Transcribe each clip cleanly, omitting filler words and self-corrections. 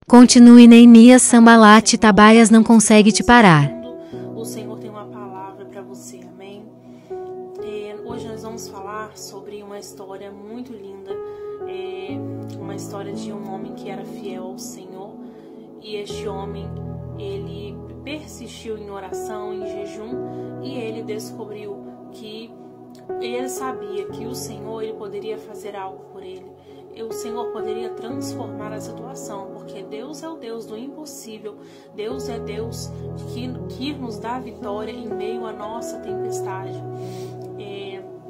Continue, Neemias. Sambalat e Tabaias não consegue te parar. O Senhor tem uma palavra para você, amém? Hoje nós vamos falar sobre uma história muito linda, uma história de um homem que era fiel ao Senhor, e este homem, ele persistiu em oração, em jejum, e ele descobriu que ele sabia que o Senhor, ele poderia fazer algo por ele. O Senhor poderia transformar a situação, porque Deus é o Deus do impossível. Deus é Deus que nos dá vitória em meio à nossa tempestade.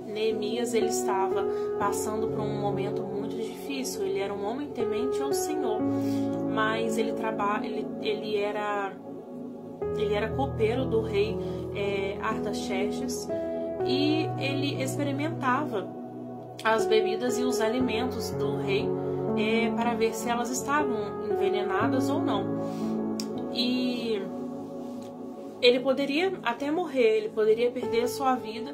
Neemias, ele estava passando por um momento muito difícil. Ele era um homem temente ao Senhor, mas ele era copeiro do rei Artaxerxes, e ele experimentava as bebidas e os alimentos do rei para ver se elas estavam envenenadas ou não. E ele poderia até morrer, ele poderia perder a sua vida.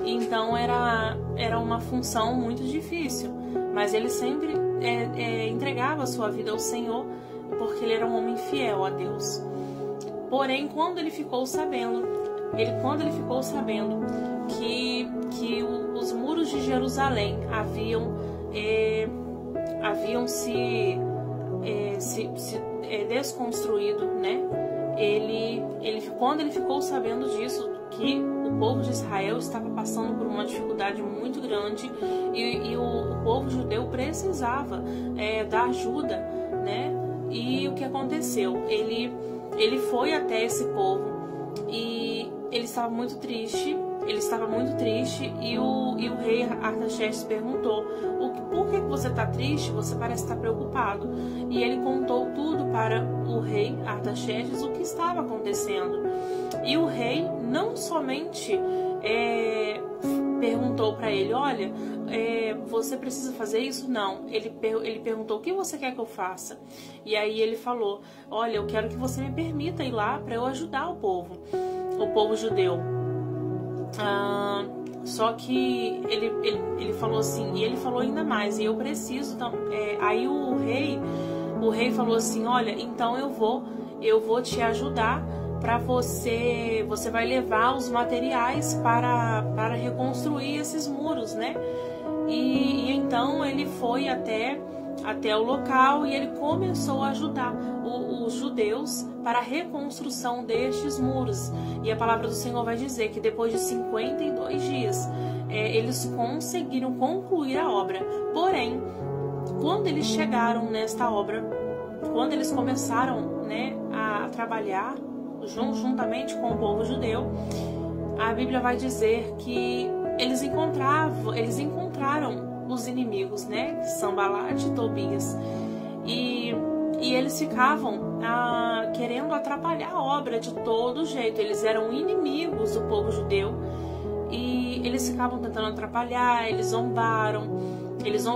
Então era uma função muito difícil, mas ele sempre entregava a sua vida ao Senhor, porque ele era um homem fiel a Deus. Porém, quando ele ficou sabendo que os muros de Jerusalém haviam se desconstruído, né? Quando ele ficou sabendo disso, que o povo de Israel estava passando por uma dificuldade muito grande, e o povo judeu precisava da ajuda, né? E o que aconteceu? Ele foi até esse povo, e ele estava muito triste. E o rei Artaxerxes perguntou: por que você está triste? Você parece estar preocupado. E ele contou tudo para o rei Artaxerxes, o que estava acontecendo. E o rei não somente perguntou para ele: olha, você precisa fazer isso? Não. Ele perguntou: o que você quer que eu faça? E aí ele falou: olha, eu quero que você me permita ir lá para eu ajudar o povo judeu. Só que ele falou assim, e ele falou ainda mais: e eu preciso. Aí o rei falou assim: olha, então eu vou te ajudar. Para você vai levar os materiais para reconstruir esses muros, né? E então ele foi até o local, e ele começou a ajudar os judeus para a reconstrução destes muros. E a palavra do Senhor vai dizer que depois de 52 dias eles conseguiram concluir a obra. Porém, quando eles chegaram nesta obra, quando eles começaram, né, a trabalhar juntamente com o povo judeu, a Bíblia vai dizer que eles encontraram os inimigos, né, Sambalat e Tobias, e eles ficavam querendo atrapalhar a obra de todo jeito. Eles eram inimigos do povo judeu, e eles ficavam tentando atrapalhar, eles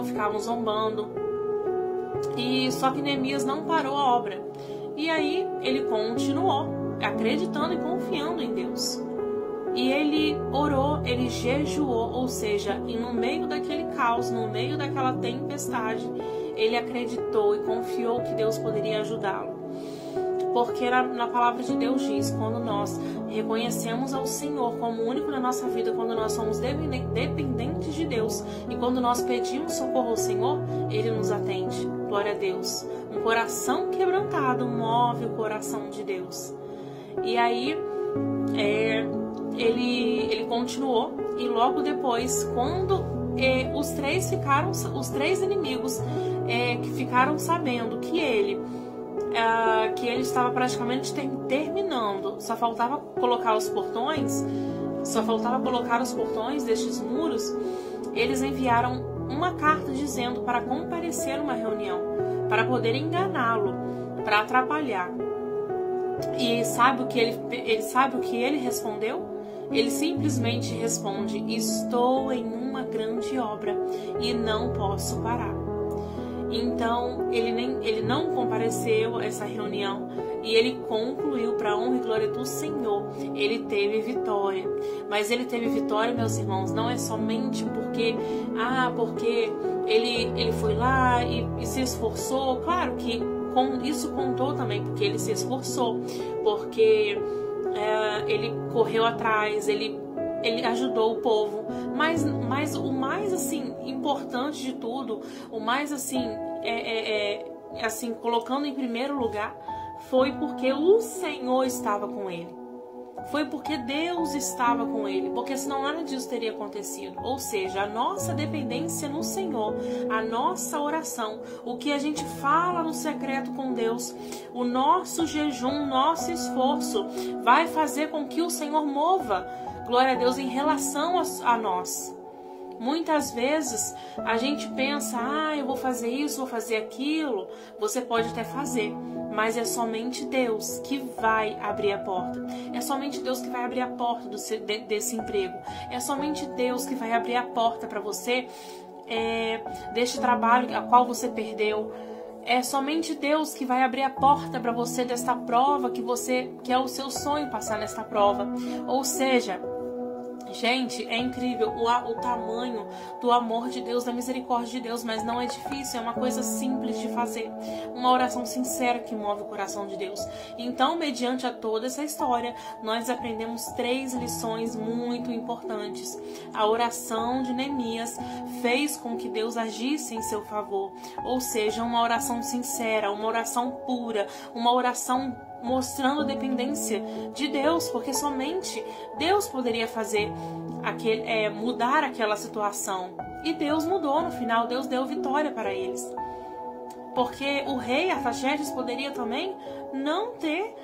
ficavam zombando, e só que Neemias não parou a obra. E aí ele continuou acreditando e confiando em Deus. E ele orou, ele jejuou, ou seja, e no meio daquele caos, no meio daquela tempestade, ele acreditou e confiou que Deus poderia ajudá-lo. Porque na palavra de Deus diz: quando nós reconhecemos ao Senhor como único na nossa vida, quando nós somos dependentes de Deus, e quando nós pedimos socorro ao Senhor, Ele nos atende. Glória a Deus. Um coração quebrantado move o coração de Deus. E aí ele continuou, e logo depois, quando os três inimigos que ficaram sabendo que ele estava praticamente terminando, só faltava colocar os portões destes muros, eles enviaram uma carta dizendo para comparecer numa reunião, para poder enganá-lo, para atrapalhar. E sabe o que ele respondeu? Ele simplesmente responde: estou em uma grande obra e não posso parar. Então ele não compareceu a essa reunião, e ele concluiu, para a honra e glória do Senhor. Ele teve vitória. Mas ele teve vitória, meus irmãos, não é somente porque ele foi lá e se esforçou. Claro que isso contou também, porque ele se esforçou, porque ele correu atrás, ele ajudou o povo. Mas o mais assim importante de tudo, o mais assim assim, colocando em primeiro lugar, foi porque o Senhor estava com ele. Foi porque Deus estava com ele, porque senão nada disso teria acontecido. Ou seja, a nossa dependência no Senhor, a nossa oração, o que a gente fala no secreto com Deus, o nosso jejum, o nosso esforço, vai fazer com que o Senhor mova, glória a Deus, em relação a nós. Muitas vezes a gente pensa, eu vou fazer isso, vou fazer aquilo. Você pode até fazer, mas é somente Deus que vai abrir a porta. É somente Deus que vai abrir a porta desse emprego. É somente Deus que vai abrir a porta para você deste trabalho a qual você perdeu. É somente Deus que vai abrir a porta para você desta prova que é o seu sonho passar nesta prova. Ou seja, gente, é incrível o tamanho do amor de Deus, da misericórdia de Deus, mas não é difícil, é uma coisa simples de fazer. Uma oração sincera que move o coração de Deus. Então, mediante a toda essa história, nós aprendemos 3 lições muito importantes. A oração de Neemias fez com que Deus agisse em seu favor. Ou seja, uma oração sincera, uma oração pura, uma oração mostrando a dependência de Deus, porque somente Deus poderia fazer mudar aquela situação. E Deus mudou no final, Deus deu vitória para eles. Porque o rei Artaxerxes poderia também não ter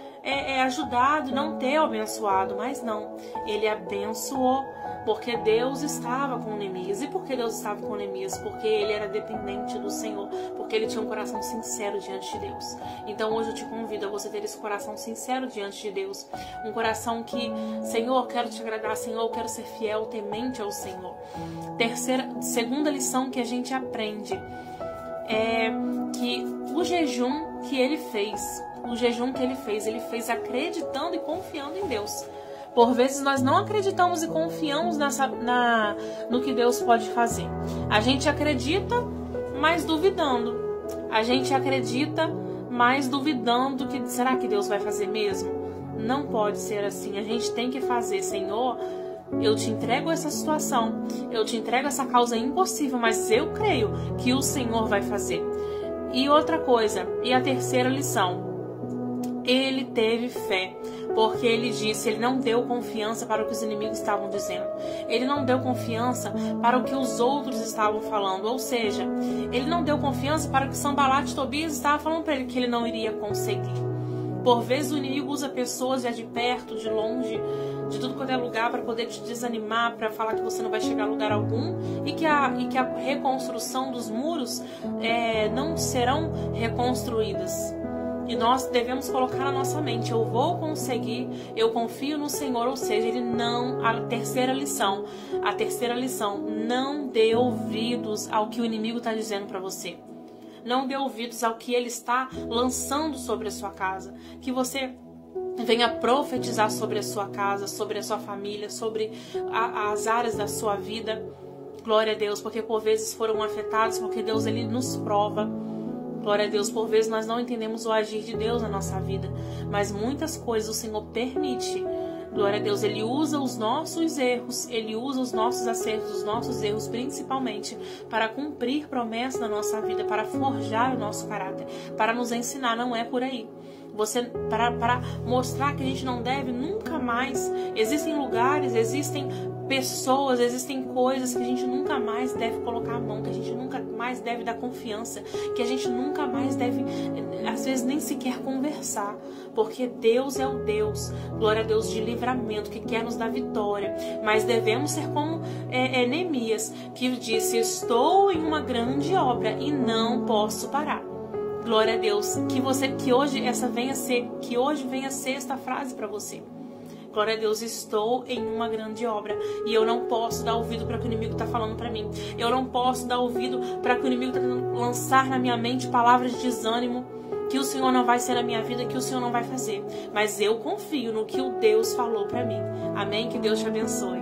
ajudado, não ter abençoado, mas não, ele abençoou, porque Deus estava com Neemias. E por que Deus estava com Neemias? Porque ele era dependente do Senhor, porque ele tinha um coração sincero diante de Deus. Então hoje eu te convido a você ter esse coração sincero diante de Deus, um coração que, Senhor, eu quero te agradar, Senhor, eu quero ser fiel, temente ao Senhor. Segunda lição que a gente aprende é que o jejum que ele fez, ele fez acreditando e confiando em Deus. Por vezes nós não acreditamos e confiamos no que Deus pode fazer. A gente acredita, mas duvidando. A gente acredita, mas duvidando que será que Deus vai fazer mesmo? Não pode ser assim. A gente tem que fazer, Senhor, eu te entrego essa situação, eu te entrego essa causa impossível, mas eu creio que o Senhor vai fazer. E outra coisa, e a terceira lição, ele teve fé, porque ele não deu confiança para o que os inimigos estavam dizendo. Ele não deu confiança para o que os outros estavam falando. Ou seja, ele não deu confiança para o que Sanbalat e Tobias estavam falando para ele que ele não iria conseguir. Por vezes o inimigo usa pessoas de perto, de longe, de tudo quanto é lugar para poder te desanimar, para falar que você não vai chegar a lugar algum e que a reconstrução dos muros não serão reconstruídas. E nós devemos colocar na nossa mente, eu vou conseguir, eu confio no Senhor. Ou seja, a terceira lição, não dê ouvidos ao que o inimigo está dizendo para você. Não dê ouvidos ao que ele está lançando sobre a sua casa. Que você venha profetizar sobre a sua casa, sobre a sua família, sobre as áreas da sua vida. Glória a Deus, porque por vezes foram afetados, porque Deus ele nos prova. Glória a Deus, por vezes nós não entendemos o agir de Deus na nossa vida, mas muitas coisas o Senhor permite. Glória a Deus, Ele usa os nossos erros, Ele usa os nossos acertos, os nossos erros principalmente para cumprir promessas na nossa vida, para forjar o nosso caráter, para nos ensinar, não é por aí. Para mostrar que a gente não deve nunca mais. Existem lugares, existem pessoas, existem coisas que a gente nunca mais deve colocar a mão, que a gente nunca mais deve dar confiança, que a gente nunca mais deve, às vezes, nem sequer conversar, porque Deus é o Deus, glória a Deus, de livramento, que quer nos dar vitória. Mas devemos ser como Neemias, que disse: estou em uma grande obra e não posso parar. Glória a Deus, que hoje venha ser esta frase para você. Glória a Deus, estou em uma grande obra e eu não posso dar ouvido para o que o inimigo está falando para mim. Eu não posso dar ouvido para o que o inimigo está tentando lançar na minha mente palavras de desânimo, que o Senhor não vai ser na minha vida, que o Senhor não vai fazer. Mas eu confio no que o Deus falou para mim. Amém? Que Deus te abençoe.